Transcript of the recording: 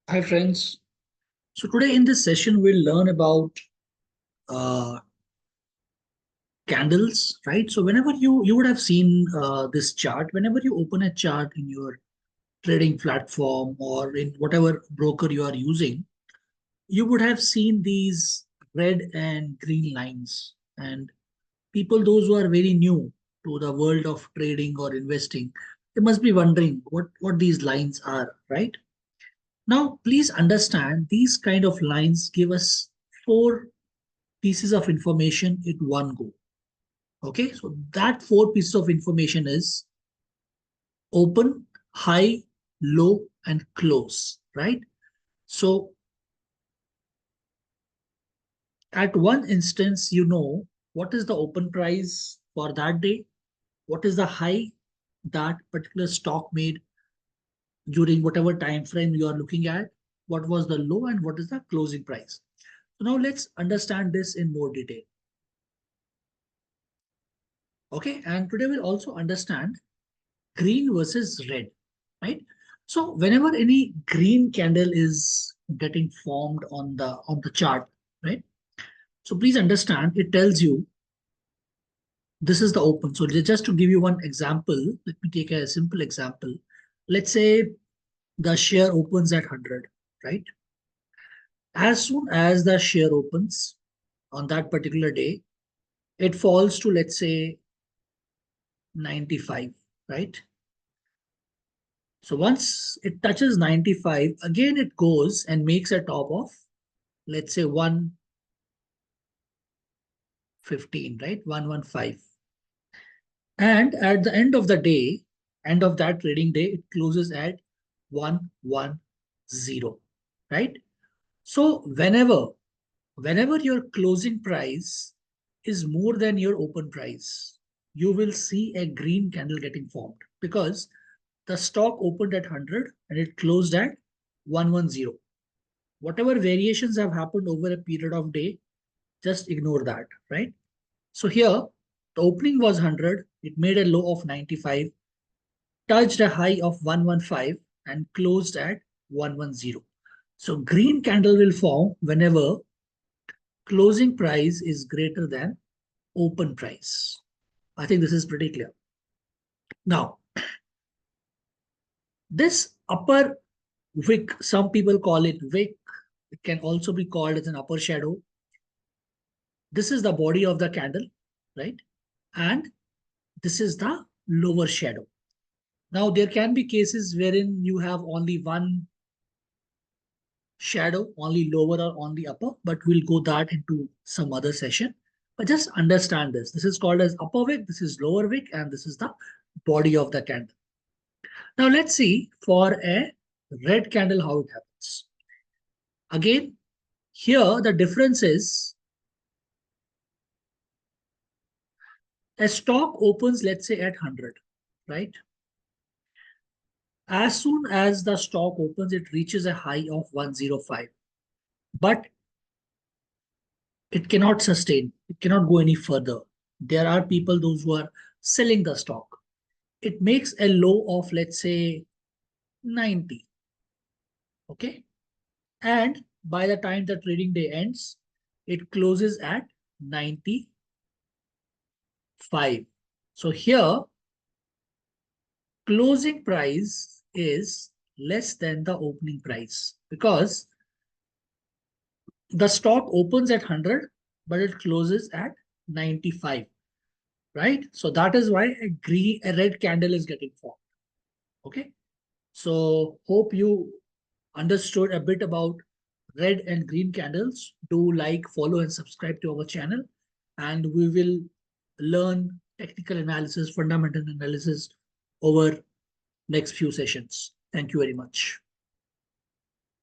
Hi friends. So today in this session we'll learn about uh, candles, right? So whenever you would have seen this chart, whenever you open a chart in your trading platform or in whatever broker you are using, you would have seen these red and green lines. And people, those who are very new to the world of trading or investing, they must be wondering what these lines are, right? Now, please understand these kind of lines give us four pieces of information in one go. Okay, so that four pieces of information is open, high, low, and close, right? So at one instance, you know what is the open price for that day, what is the high that particular stock made during whatever time frame you are looking at, what was the low, and what is the closing price. So now let's understand this in more detail. Okay, and today we'll also understand green versus red, right? So whenever any green candle is getting formed on the chart, right? So please understand it tells you this is the open. So just to give you one example, let me take a simple example. Let's say the share opens at 100, right? As soon as the share opens on that particular day, it falls to, let's say, 95, right? So once it touches 95, again it goes and makes a top of, let's say, 115, right? 115. And at the end of the day, end of that trading day, it closes at 110, right? So whenever your closing price is more than your open price, you will see a green candle getting formed because the stock opened at 100 and it closed at 110. Whatever variations have happened over a period of day, just ignore that, right? So here, the opening was 100, it made a low of 95, touched a high of 115, and closed at 110. So green candle will form whenever closing price is greater than open price. I think this is pretty clear. Now, this upper wick, some people call it wick. It can also be called as an upper shadow. This is the body of the candle, right? And this is the lower shadow. Now, there can be cases wherein you have only one shadow, only lower or only upper, but we'll go that into some other session. But just understand this. This is called as upper wick, this is lower wick, and this is the body of the candle. Now, let's see for a red candle how it happens. Again, here the difference is a stock opens, let's say, at 100, right? As soon as the stock opens, it reaches a high of 105, but it cannot sustain, it cannot go any further. There are people, those who are selling the stock. It makes a low of, let's say, 90. Okay. And by the time the trading day ends, it closes at 95. So here, closing price is less than the opening price because the stock opens at 100, but it closes at 95, right? So that is why a red candle is getting formed. Okay. So hope you understood a bit about red and green candles. Do like, follow, and subscribe to our channel. And we will learn technical analysis, fundamental analysis over next few sessions. Thank you very much.